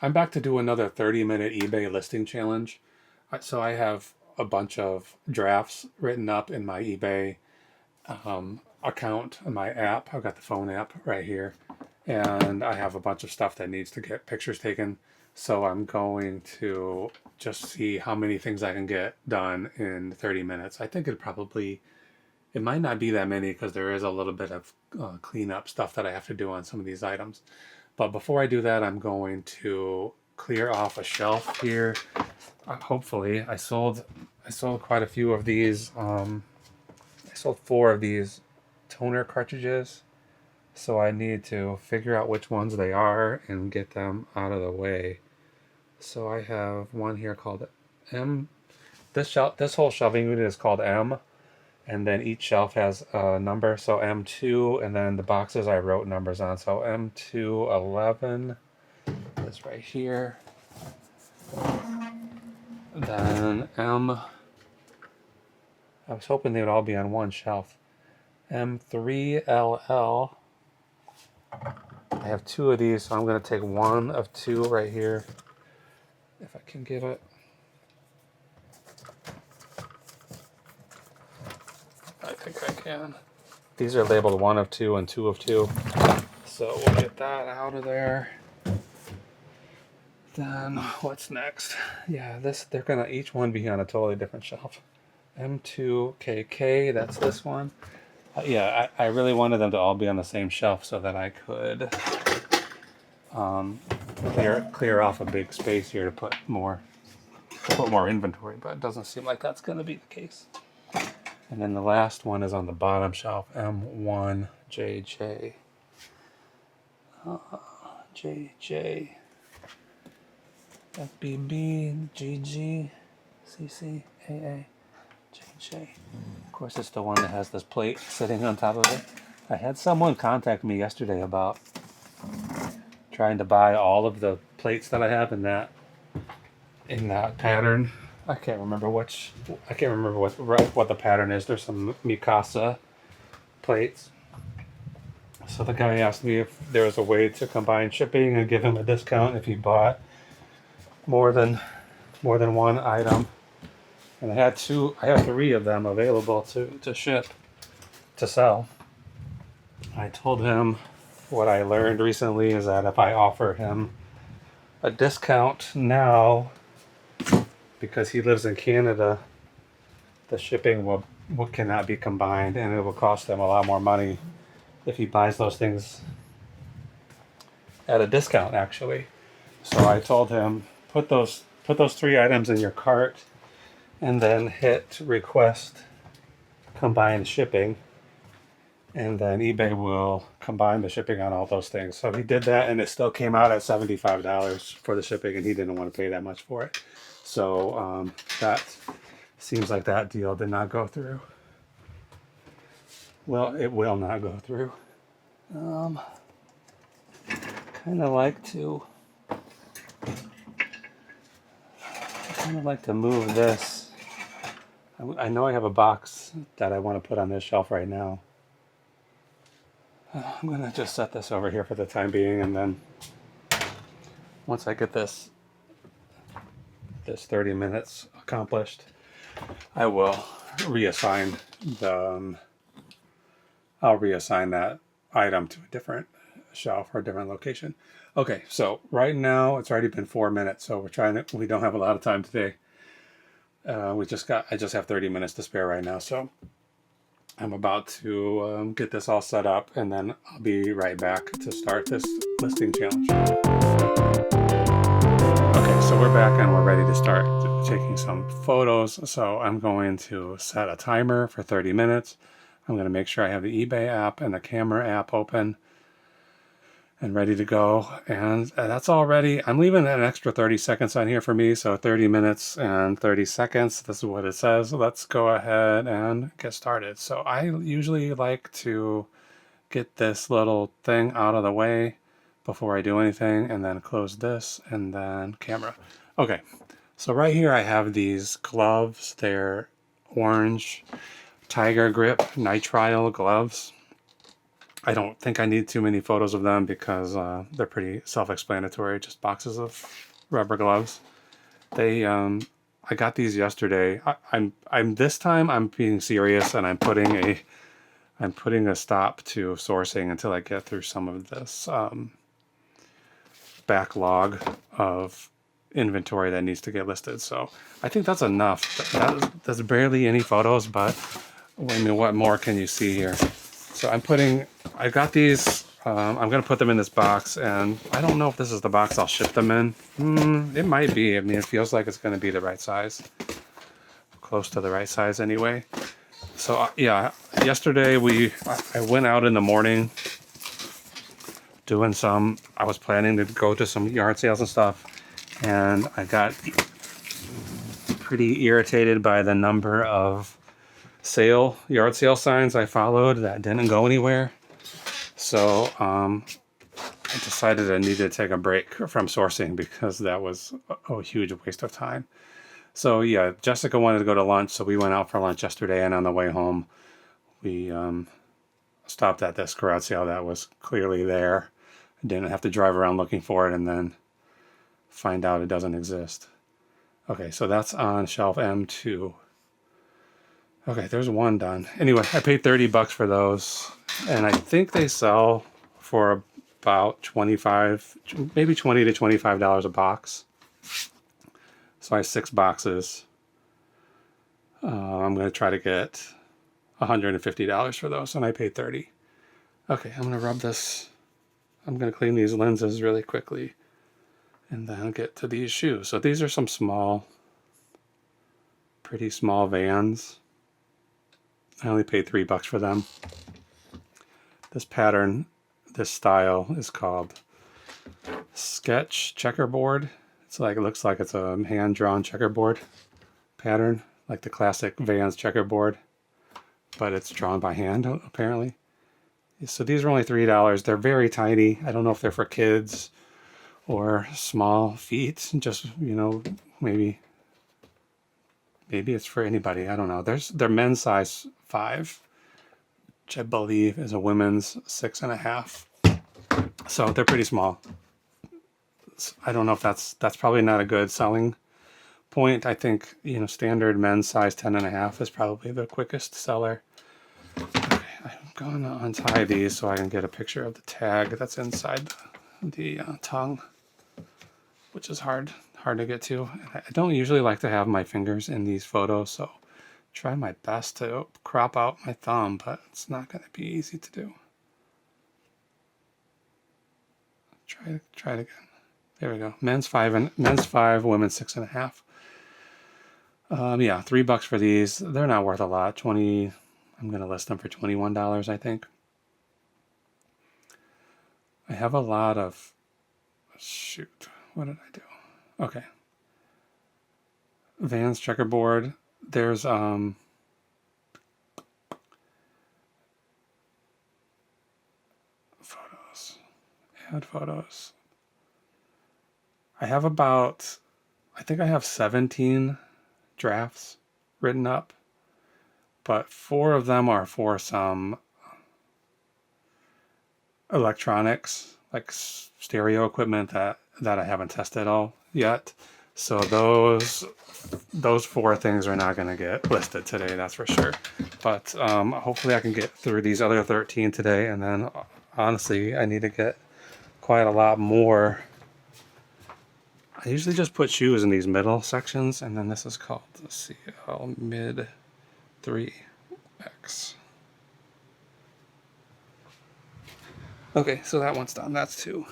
I'm back to do another 30-minute eBay listing challenge. So I have a bunch of drafts written up in my eBay account, in my app. I've got the phone app right here. And I have a bunch of stuff that needs to get pictures taken. So I'm going to just see how many things I can get done in 30 minutes. I think it might not be that many because there is a little bit of cleanup stuff that I have to do on some of these items. But before I do that, I'm going to clear off a shelf here. Hopefully, I sold quite a few of these. I sold 4 of these toner cartridges. So I need to figure out which ones they are and get them out of the way. So I have one here called M. This whole shelving unit is called M, and then each shelf has a number. So M2, and then the boxes I wrote numbers on. So M211, this right here. Then I was hoping they would all be on one shelf. M3LL. I have 2 of these, so I'm going to take 1 of 2 right here, if I can get it. I think I can. These are labeled 1 of 2 and 2 of 2, so we'll get that out of there. Then what's next? Yeah, they're going to each one be on a totally different shelf. M2KK, that's this one. Yeah, I really wanted them to all be on the same shelf so that I could clear off a big space here to put more inventory, but it doesn't seem like that's going to be the case. And then the last one is on the bottom shelf, M1JJ. JJ. FBB, GG, CC, AA. JJ. Of course, it's the one that has this plate sitting on top of it. I had someone contact me yesterday about trying to buy all of the plates that I have in that pattern. I can't remember what the pattern is. There's some Mikasa plates. So the guy asked me if there was a way to combine shipping and give him a discount if he bought more than one item. And I have 3 of them available to ship, to sell. I told him what I learned recently is that if I offer him a discount now, because he lives in Canada, the shipping cannot be combined, and it will cost him a lot more money if he buys those things at a discount, actually. So I told him, put those 3 items in your cart, and then hit request combined shipping, and then eBay will combine the shipping on all those things. So he did that, and it still came out at $75 for the shipping, and he didn't want to pay that much for it. So that seems like that deal did not go through. Well, it will not go through. Kind of like to move this. I know I have a box that I want to put on this shelf right now. I'm going to just set this over here for the time being, and then once I get this 30 minutes accomplished, I will reassign I'll reassign that item to a different shelf or a different location. Okay, so right now it's already been 4 minutes, so we don't have a lot of time today. I just have 30 minutes to spare right now, so I'm about to get this all set up, and then I'll be right back to start this listing challenge. Okay, so we're back and we're ready to start taking some photos. So I'm going to set a timer for 30 minutes. I'm going to make sure I have the eBay app and the camera app open and ready to go. And that's all ready. I'm leaving an extra 30 seconds on here for me. So 30 minutes and 30 seconds. This is what it says. Let's go ahead and get started. So I usually like to get this little thing out of the way before I do anything, and then close this, and then camera. Okay, so right here I have these gloves. They're orange Tiger Grip nitrile gloves. I don't think I need too many photos of them because they're pretty self-explanatory, just boxes of rubber gloves. They I got these yesterday. I'm this time I'm being serious, and I'm putting a stop to sourcing until I get through some of this backlog of inventory that needs to get listed. So I think that's enough. That's barely any photos, but I mean, what more can you see here? So I got these, I'm going to put them in this box, and I don't know if this is the box I'll ship them in. It might be. I mean, it feels like it's going to be the right size. Close to the right size anyway. So yeah, yesterday I went out in the morning I was planning to go to some yard sales and stuff, and I got pretty irritated by the number of yard sale signs I followed that didn't go anywhere. So I decided I needed to take a break from sourcing because that was a huge waste of time. So yeah, Jessica wanted to go to lunch, so we went out for lunch yesterday, and on the way home we stopped at this garage sale that was clearly there. I didn't have to drive around looking for it and then find out it doesn't exist. Okay, so that's on shelf M2. Okay, there's one done. Anyway, I paid $30 for those, and I think they sell for about $25, maybe $20 to $25 a box. So I have 6 boxes. I'm going to try to get $150 for those, and I paid $30. Okay, I'm going to rub this. I'm going to clean these lenses really quickly, and then get to these shoes. So these are some pretty small Vans. I only paid $3 for them. This pattern, this style is called Sketch Checkerboard. It's like, it looks like it's a hand-drawn checkerboard pattern, like the classic Vans checkerboard, but it's drawn by hand apparently. So these are only $3. They're very tiny. I don't know if they're for kids or small feet. Just, you know, maybe it's for anybody. I don't know. They're men's size 5, which I believe is a women's 6.5. So they're pretty small. I don't know if that's probably not a good selling point. I think, you know, standard men's size 10.5 is probably the quickest seller. Okay, I'm gonna untie these so I can get a picture of the tag that's inside the tongue, which is hard to get to. I don't usually like to have my fingers in these photos, so try my best to crop out my thumb, but it's not going to be easy to do. Try it again. There we go. Men's 5, women's 6.5. Yeah, $3 for these. They're not worth a lot. I'm going to list them for $21, I think. I have a lot of, shoot, what did I do? Okay. Vans checkerboard. There's photos. Add photos. I think I have 17 drafts written up, but 4 of them are for some electronics, like stereo equipment that I haven't tested all yet. So those 4 things are not going to get listed today, that's for sure. But hopefully I can get through these other 13 today, and then honestly I need to get quite a lot more. I usually just put shoes in these middle sections, and then this is called the CL Mid 3X. Okay, so that one's done. That's 2.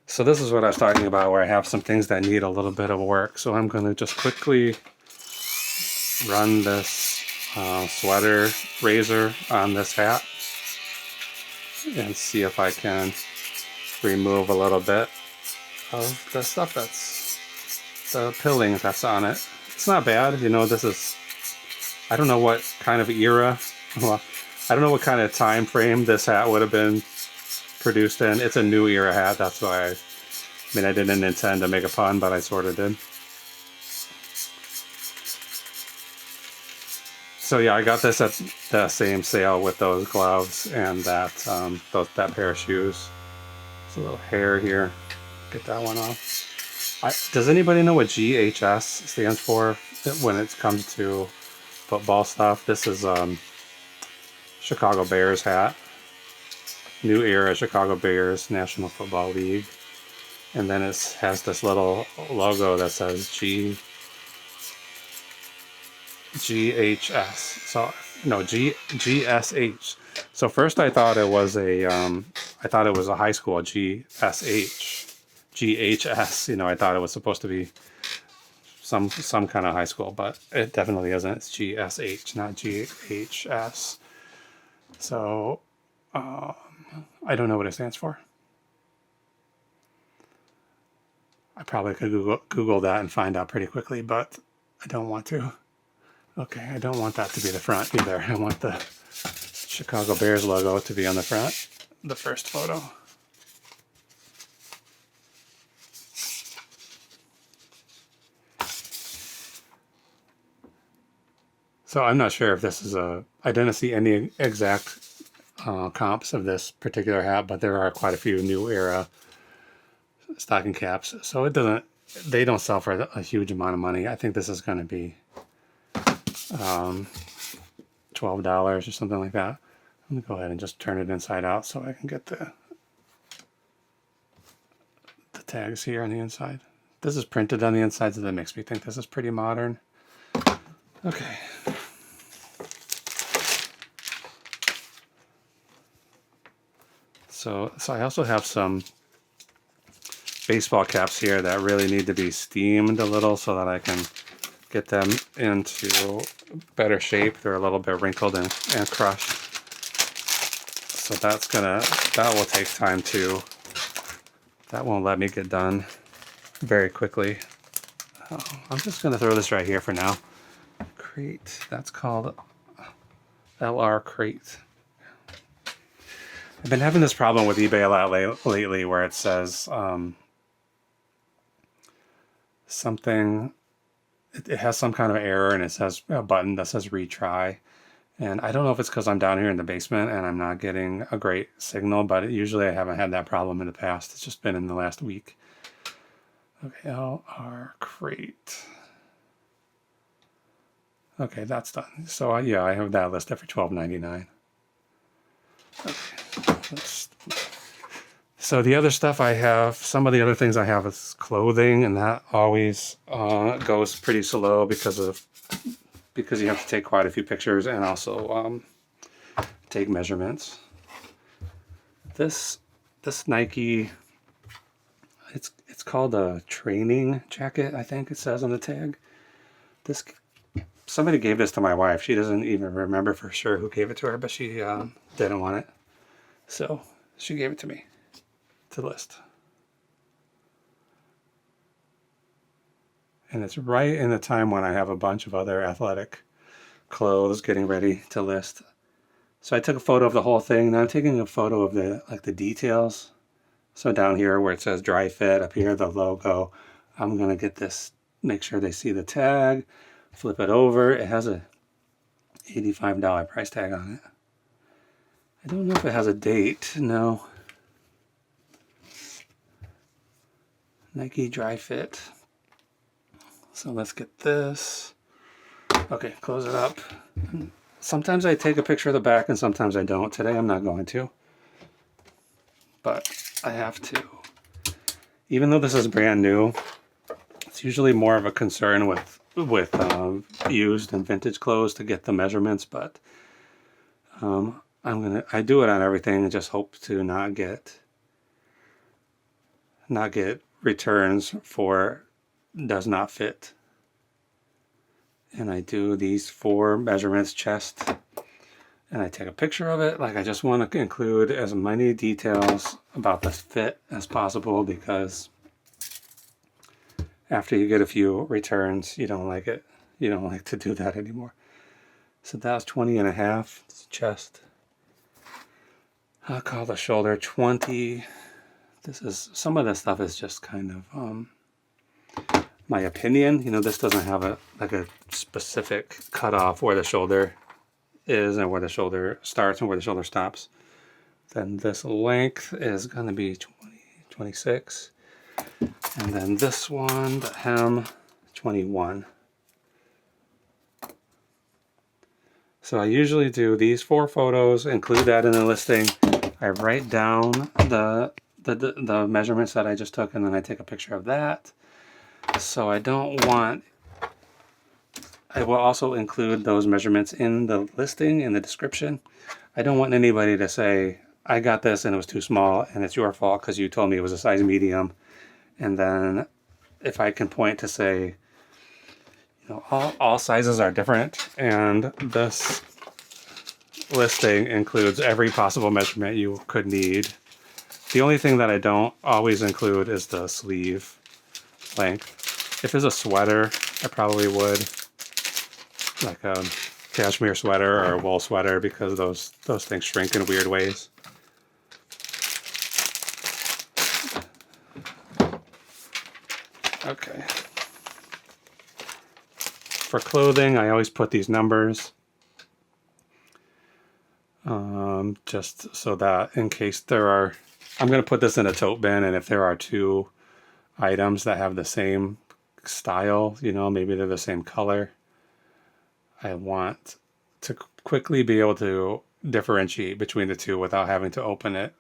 So this is what I was talking about, where I have some things that need a little bit of work. So I'm going to just quickly run this sweater razor on this hat and see if I can remove a little bit of the stuff that's the pilling that's on it. It's not bad, you know. I don't know what kind of era, well, I don't know what kind of time frame this hat would have been produced in. It's a new era hat, that's why I didn't intend to make a pun, but I sort of did. So yeah, I got this at the same sale with those gloves and that that pair of shoes. There's a little hair here. Get that one off. Does anybody know what GHS stands for when it comes to football stuff? This is Chicago Bears hat. New Era Chicago Bears National Football League. And then it has this little logo that says GHS. So no, GSH. So first I thought it was a high school GSH. GHS, you know, I thought it was supposed to be some kind of high school, but it definitely isn't. It's GSH, not GHS. So I don't know what it stands for. I probably could Google that and find out pretty quickly, but I don't want to. Okay, I don't want that to be the front either. I want the Chicago Bears logo to be on the front, the first photo. So I'm not sure if this is I didn't see any exact comps of this particular hat, but there are quite a few New Era stocking caps. So they don't sell for a huge amount of money. I think this is going to be $12 or something like that. Let me go ahead and just turn it inside out so I can get the tags here on the inside. This is printed on the inside, so that makes me think this is pretty modern. Okay. So I also have some baseball caps here that really need to be steamed a little so that I can get them into better shape. They're a little bit wrinkled and crushed. So that will take time too. That won't let me get done very quickly. I'm just gonna throw this right here for now. Crate, that's called LR Crate. I've been having this problem with eBay a lot lately where it says something, it has some kind of error and it says a button that says retry. And I don't know if it's because I'm down here in the basement and I'm not getting a great signal, but usually I haven't had that problem in the past. It's just been in the last week. Okay, LR Crate. Okay, that's done. So yeah, I have that listed for $12.99. Okay. So the other stuff I have, some of the other things I have is clothing, and that always goes pretty slow because you have to take quite a few pictures and also take measurements. This Nike, it's called a training jacket, I think it says on the tag. Somebody gave this to my wife. She doesn't even remember for sure who gave it to her, but she didn't want it. So she gave it to me to list. And it's right in the time when I have a bunch of other athletic clothes getting ready to list. So I took a photo of the whole thing. Now I'm taking a photo of the details. So down here where it says dry fit, up here the logo, I'm gonna get this, make sure they see the tag, flip it over. It has a $85 price tag on it. I don't know if it has a date. No. Nike dry fit. So let's get this. Okay, close it up. Sometimes I take a picture of the back and sometimes I don't. Today I'm not going to. But I have to. Even though this is brand new, it's usually more of a concern with used and vintage clothes to get the measurements, but I do it on everything and just hope to not get returns for does not fit. And I do these 4 measurements, chest, and I take a picture of it. Like, I just want to include as many details about the fit as possible, because after you get a few returns, you don't like it. You don't like to do that anymore. So that's 20.5. It's chest. I'll call the shoulder 20. Some of this stuff is just kind of my opinion, you know, this doesn't have a like a specific cutoff where the shoulder is and where the shoulder starts and where the shoulder stops. Then this length is going to be 26. And then this one, the hem, 21. So I usually do these 4 photos, include that in the listing. I write down the measurements that I just took, and then I take a picture of that. So I don't want, I will also include those measurements in the listing, in the description. I don't want anybody to say, I got this and it was too small and it's your fault because you told me it was a size medium. And then if I can point to say, you know, all sizes are different, and this listing includes every possible measurement you could need. The only thing that I don't always include is the sleeve length. If it's a sweater, I probably would, like a cashmere sweater or a wool sweater, because those things shrink in weird ways. Okay. For clothing, I always put these numbers, just so that in case there are, I'm going to put this in a tote bin, and if there are 2 items that have the same style, you know, maybe they're the same color, I want to quickly be able to differentiate between the 2 without having to open it.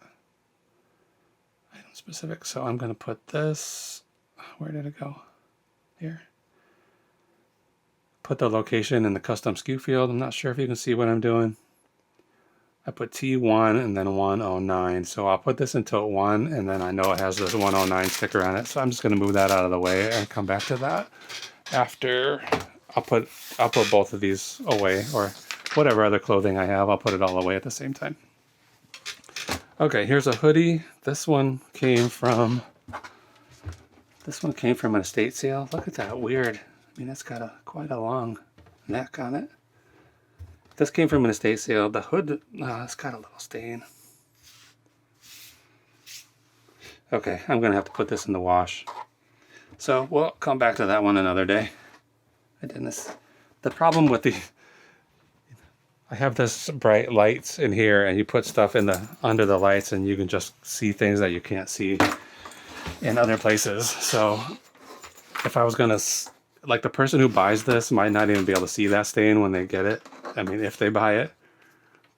Item specific. So I'm going to put this, where did it go? Here. Put the location in the custom SKU field. I'm not sure if you can see what I'm doing. I put T1 and then 109. So I'll put this in tote 1, and then I know it has this 109 sticker on it. So I'm just going to move that out of the way and come back to that after. I'll put both of these away, or whatever other clothing I have, I'll put it all away at the same time. Okay, here's a hoodie. This one came from an estate sale. Look at that, weird. I mean, it's got quite a long neck on it. This came from an estate sale. The hood, it's got a little stain. Okay, I'm gonna have to put this in the wash. So we'll come back to that one another day. The problem with I have this bright lights in here, and you put stuff under the lights, and you can just see things that you can't see in other places. So if I was gonna, like, the person who buys this might not even be able to see that stain when they get it. I mean, if they buy it,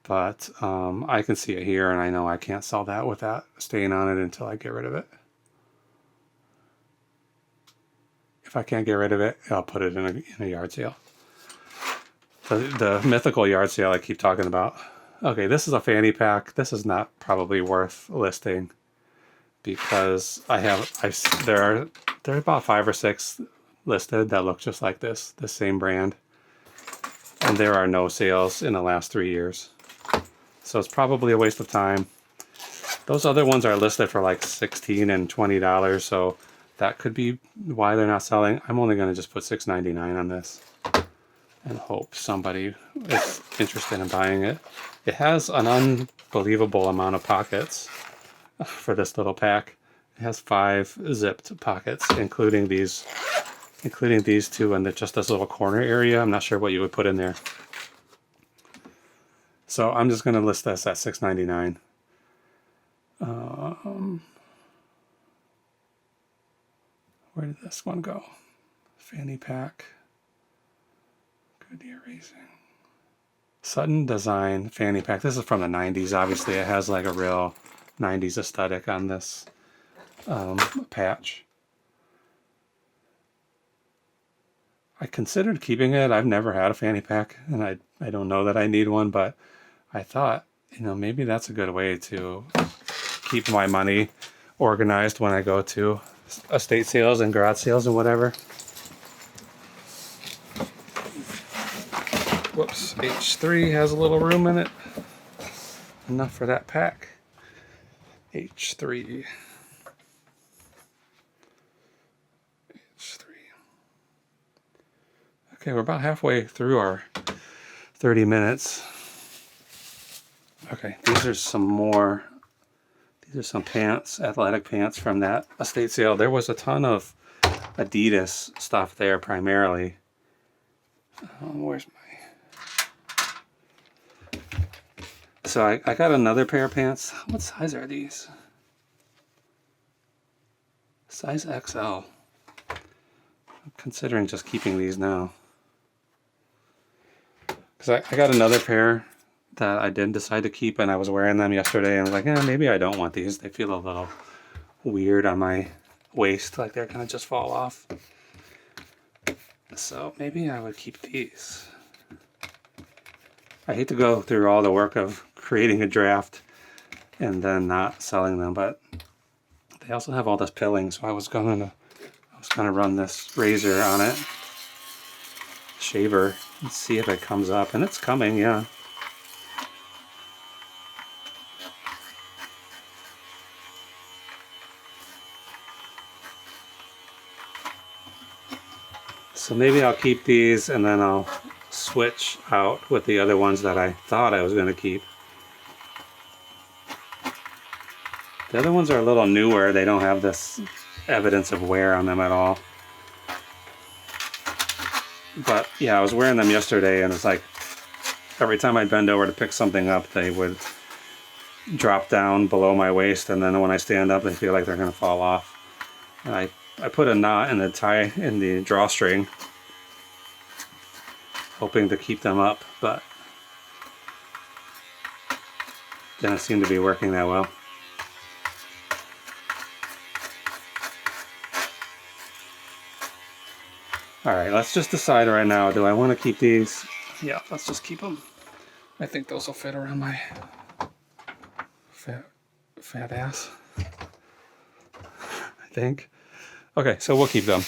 but I can see it here, and I know I can't sell that with that stain on it until I get rid of it. If I can't get rid of it, I'll put it in a yard sale. The mythical yard sale I keep talking about. Okay, this is a fanny pack. This is not probably worth listing, because there are about 5 or 6 listed that look just like this, the same brand, and there are no sales in the last 3 years. So it's probably a waste of time. Those other ones are listed for like $16 and $20, so that could be why they're not selling. I'm only going to just put $6.99 on this and hope somebody is interested in buying it. It has an unbelievable amount of pockets for this little pack. It has 5 zipped pockets, including these 2 and just this little corner area. I'm not sure what you would put in there. So I'm just going to list this at $6.99. Where did this one go? Fanny pack. Good erasing. Sutton Design fanny pack. This is from the 90s. Obviously, it has like a real 90s aesthetic on this patch. I considered keeping it. I've never had a fanny pack, and I don't know that I need one, but I thought, you know, maybe that's a good way to keep my money organized when I go to estate sales and garage sales and whatever. Whoops, H3 has a little room in it. Enough for that pack. H3. Okay, we're about halfway through our 30 minutes. Okay, these are some pants, athletic pants from that estate sale. There was a ton of Adidas stuff there primarily. Where's my... So I got another pair of pants. What size are these? Size XL. I'm considering just keeping these now. Because I got another pair that I did decide to keep, and I was wearing them yesterday, and I was like, maybe I don't want these. They feel a little weird on my waist, like they're gonna just fall off. So maybe I would keep these. I hate to go through all the work of creating a draft and then not selling them, but they also have all this pilling, so I was gonna run this razor on it, shaver, and see if it comes up, and it's coming, yeah. So maybe I'll keep these and then I'll switch out with the other ones that I thought I was going to keep. The other ones are a little newer. They don't have this evidence of wear on them at all. But yeah, I was wearing them yesterday, and it's like every time I bend over to pick something up, they would drop down below my waist, and then when I stand up, they feel like they're going to fall off. And I put a knot in the tie in the drawstring, hoping to keep them up, but didn't seem to be working that well. Alright, let's just decide right now, do I want to keep these? Yeah, let's just keep them. I think those will fit around my fat ass. I think. Okay, so we'll keep them.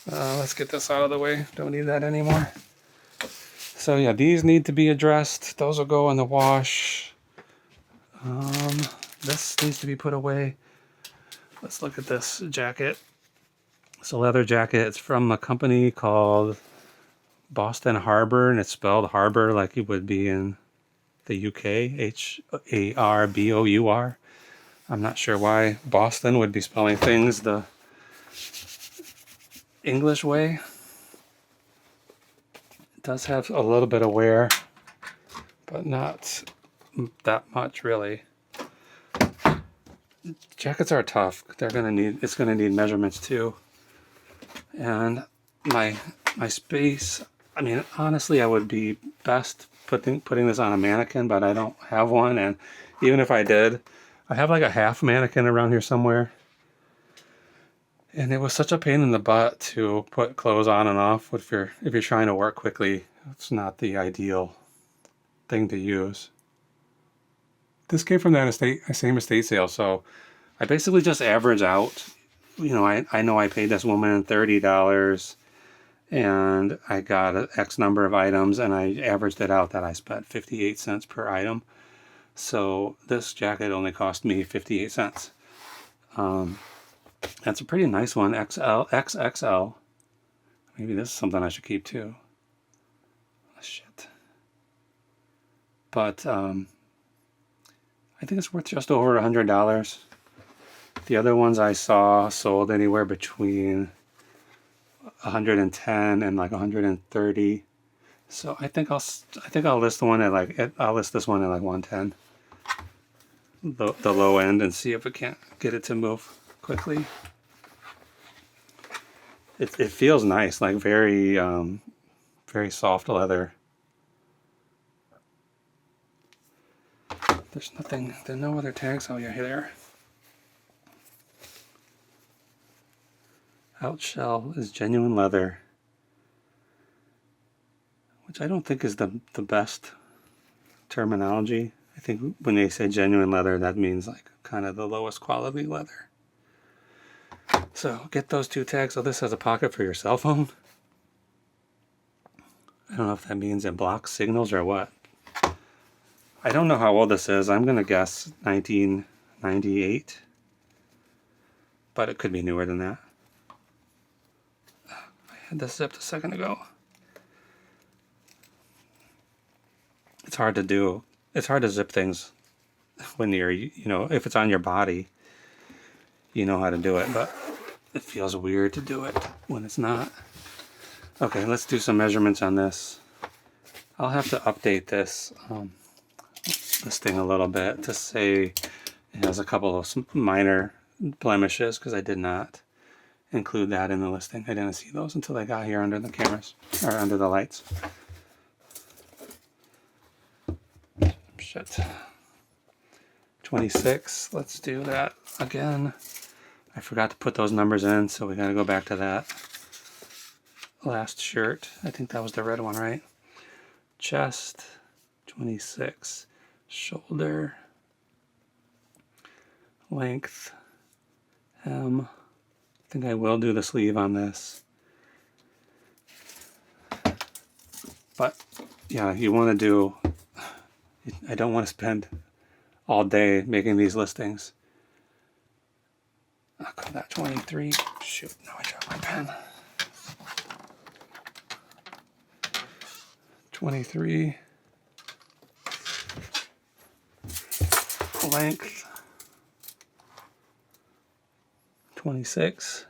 Let's get this out of the way. Don't need that anymore. So yeah, these need to be addressed. Those will go in the wash. This needs to be put away. Let's look at this jacket. It's a leather jacket. It's from a company called Boston Harbour, and it's spelled Harbour like it would be in the UK, H-A-R-B-O-U-R. I'm not sure why Boston would be spelling things the English way. It does have a little bit of wear, but not that much really. Jackets are tough. It's gonna need measurements too. And my space, I mean, honestly, I would be best putting this on a mannequin, but I don't have one, and even if I did, I have like a half mannequin around here somewhere. And it was such a pain in the butt to put clothes on and off if you're trying to work quickly. It's not the ideal thing to use. This came from that same estate sale, so I basically just average out. You know, I know I paid this woman $30 and I got an X number of items, and I averaged it out that I spent 58 cents per item. So this jacket only cost me 58 cents. That's a pretty nice one, XXL. Maybe this is something I should keep too. Oh, shit. But I think it's worth just over $100. The other ones I saw sold anywhere between 110 and like 130. So I think I'll list the one at I'll list this one at like 110. The low end, and see if we can't get it to move quickly. It feels nice, like very soft leather. There's no other tags. Oh yeah, here. Outshell is genuine leather, which I don't think is the best terminology. I think when they say genuine leather, that means like kind of the lowest quality leather. So get those two tags. So this has a pocket for your cell phone. I don't know if that means it blocks signals or what. I don't know how old this is. I'm going to guess 1998. But it could be newer than that. I had this zipped a second ago. It's hard to do. It's hard to zip things when you're, if it's on your body, you know how to do it. But it feels weird to do it when it's not. Okay, let's do some measurements on this. I'll have to update this thing a little bit to say it has a couple of minor blemishes because I did not include that in the listing. I didn't see those until I got here under the cameras, or under the lights. Shit. 26, let's do that again. I forgot to put those numbers in, so we gotta go back to that last shirt. I think that was the red one, right? Chest, 26. Shoulder, length, hem. I think I will do the sleeve on this. But yeah, you want to do, I don't want to spend all day making these listings. I'll call that 23. Shoot, no, I dropped my pen. 23. Length. 26.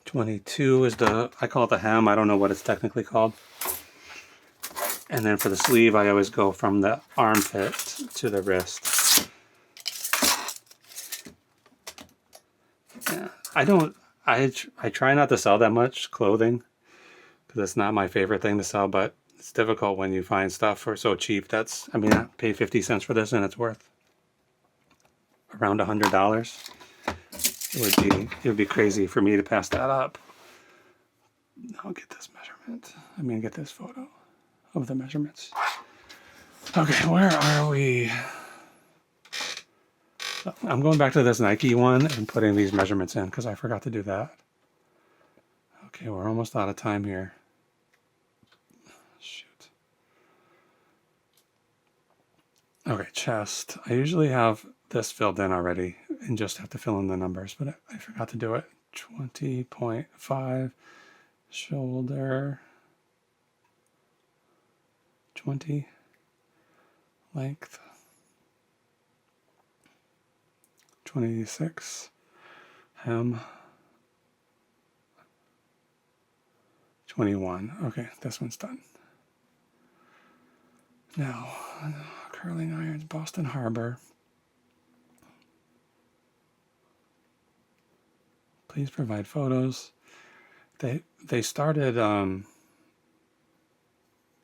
$22 is the, I call it the hem, I don't know what it's technically called. And then for the sleeve, I always go from the armpit to the wrist. Yeah, I try not to sell that much clothing because it's not my favorite thing to sell, but it's difficult when you find stuff for so cheap. That's, I mean, I paid 50 cents for this and it's worth around $100. It would be crazy for me to pass that up. I'll get this measurement. I'm gonna get this photo of the measurements. Okay, where are we? So I'm going back to this Nike one and putting these measurements in because I forgot to do that. Okay, we're almost out of time here. Shoot. Okay, chest. I usually have this filled in already and just have to fill in the numbers, but I forgot to do it. 20.5. Shoulder. 20. Length. 26. Hem. 21. Okay, this one's done. Now, curling irons, Boston Harbour. Please provide photos. They started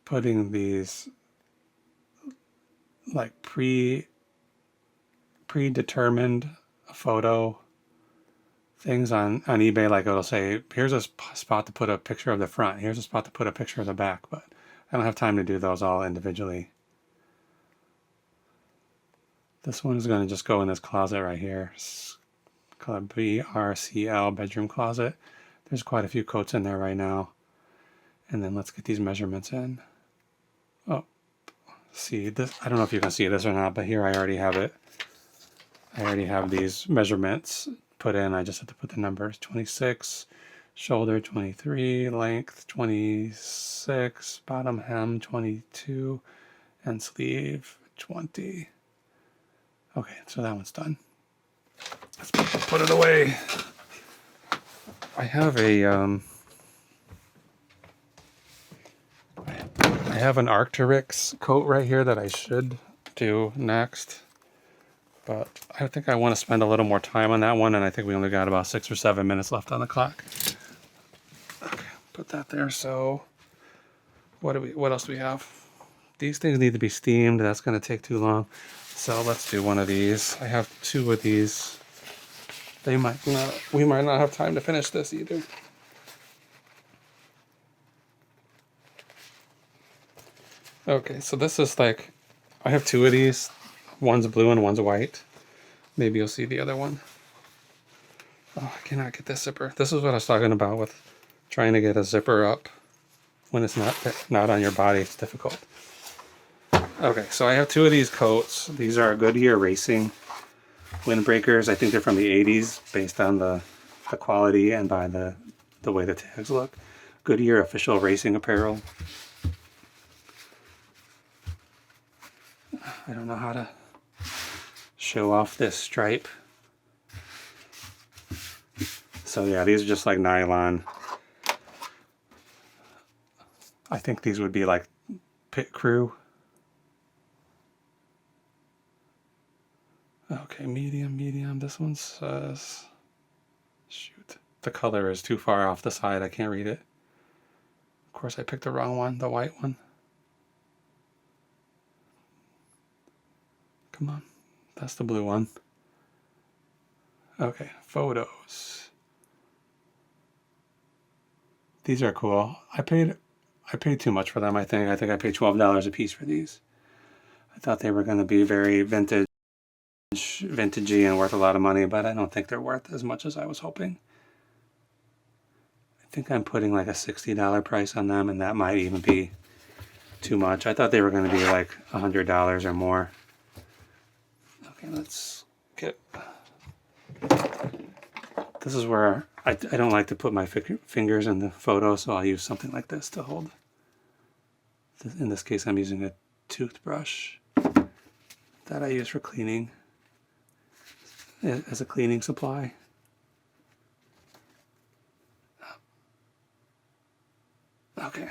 putting these like predetermined photo things on eBay. Like it'll say, here's a spot to put a picture of the front, here's a spot to put a picture of the back, but I don't have time to do those all individually. This one is going to just go in this closet right here. It's called BRCL, bedroom closet. There's quite a few coats in there right now. And then let's get these measurements in. Oh, see this, I don't know if you can see this or not, but here I already have it. I already have these measurements put in. I just have to put the numbers. 26, shoulder 23, length 26, bottom hem 22, and sleeve 20. Okay, so that one's done. Let's put it away. I have a I have an Arc'teryx coat right here that I should do next, but I think I want to spend a little more time on that one, and I think we only got about 6 or 7 minutes left on the clock. Okay, put that there. So what else do we have? These things need to be steamed. That's going to take too long. So let's do one of these. I have 2 of these. We might not have time to finish this either. Okay, so this is like, I have 2 of these. One's blue and one's white. Maybe you'll see the other one. Oh, I cannot get this zipper. This is what I was talking about with trying to get a zipper up when it's not on your body. It's difficult. Okay, so I have 2 of these coats. These are Goodyear Racing. windbreakers. I think they're from the 80s based on the quality and by the way the tags look. Goodyear official racing apparel. I don't know how to show off this stripe. So yeah, these are just like nylon. I think these would be like pit crew. Okay, medium. This one says, shoot, the color is too far off the side. I can't read it. Of course, I picked the wrong one, the white one. Come on, that's the blue one. Okay, photos. These are cool. I paid too much for them, I think. I think I paid $12 a piece for these. I thought they were going to be very vintagey and worth a lot of money, but I don't think they're worth as much as I was hoping. I think I'm putting like a $60 price on them, and that might even be too much. I thought they were going to be like $100 or more. Okay, let's get... This is where I don't like to put my fingers in the photo, so I'll use something like this to hold. In this case, I'm using a toothbrush that I use for cleaning, as a cleaning supply. Okay.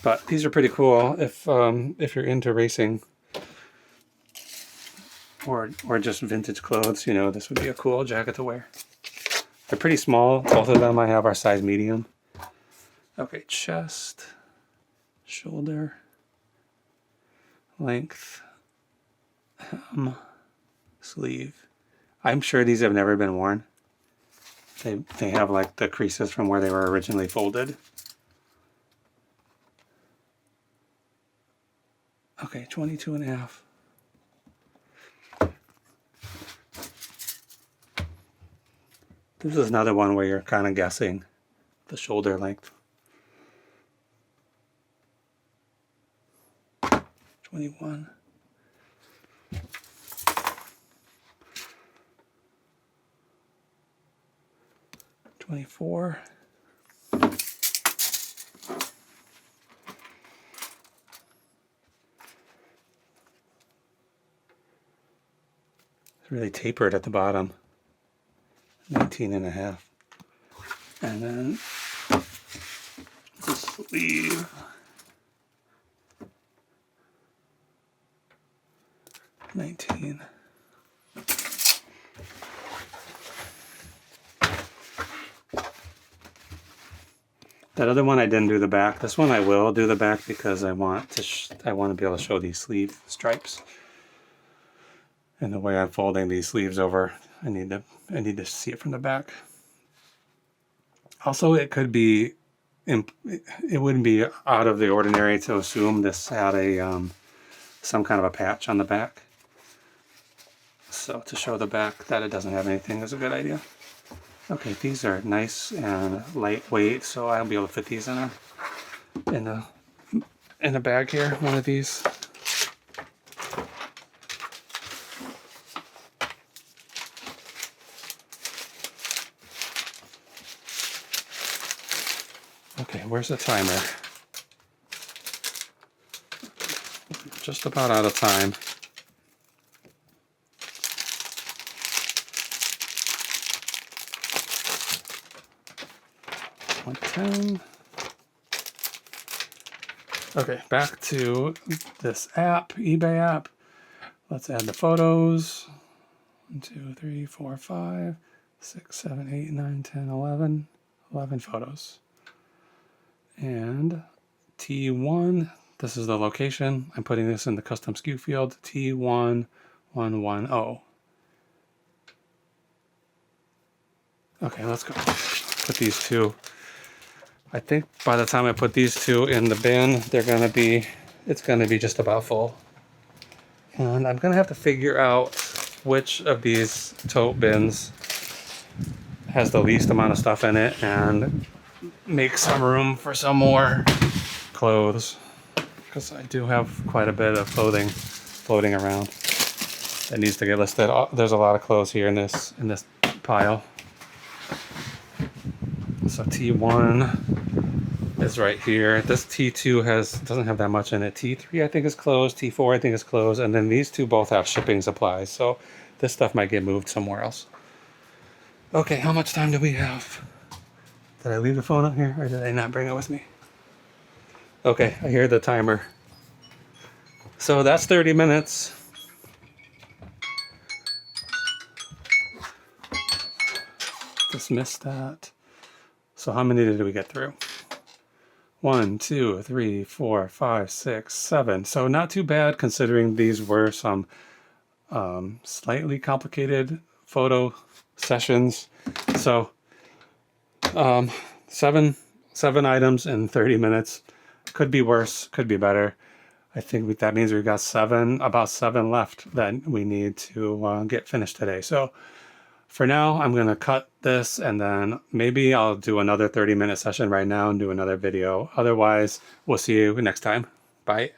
But these are pretty cool if you're into racing or just vintage clothes. You know, this would be a cool jacket to wear. They're pretty small. Both of them I have are size medium. Okay, chest, shoulder, length, hem, sleeve. I'm sure these have never been worn. They have like the creases from where they were originally folded. Okay, 22.5. This is another one where you're kind of guessing the shoulder length. 21. 24. It's really tapered at the bottom. 19.5. And then the sleeve. 19. That other one I didn't do the back. This one I will do the back because I want to be able to show these sleeve stripes. And the way I'm folding these sleeves over, I need to see it from the back. Also, it could be, it wouldn't be out of the ordinary to assume this had a some kind of a patch on the back. So to show the back that it doesn't have anything is a good idea. Okay, these are nice and lightweight, so I'll be able to fit these in a bag here. One of these. Okay, where's the timer? Just about out of time. Okay, back to this app, eBay app. Let's add the photos. 1, 2, 3, 4, 5, 6, 7, 8, 9, 10, 11. 11 photos. And T1, this is the location. I'm putting this in the custom SKU field, T1110. Okay, let's go. Put these two. I think by the time I put these two in the bin, it's gonna be just about full. And I'm gonna have to figure out which of these tote bins has the least amount of stuff in it and make some room for some more clothes, because I do have quite a bit of clothing floating around. that needs to get listed. There's a lot of clothes here in this pile. So T1 is right here. This T2 doesn't have that much in it. T3 I think is closed. T4 I think is closed. And then these two both have shipping supplies. So this stuff might get moved somewhere else. Okay, how much time do we have? Did I leave the phone up here or did I not bring it with me? Okay, I hear the timer. So that's 30 minutes. Dismiss that. So how many did we get through? 1, 2, 3, 4, 5, 6, 7. So not too bad considering these were some slightly complicated photo sessions. So 7 items in 30 minutes. Could be worse, could be better. I think that means we've got about 7 left that we need to get finished today. So for now, I'm going to cut this and then maybe I'll do another 30-minute session right now and do another video. Otherwise, we'll see you next time. Bye.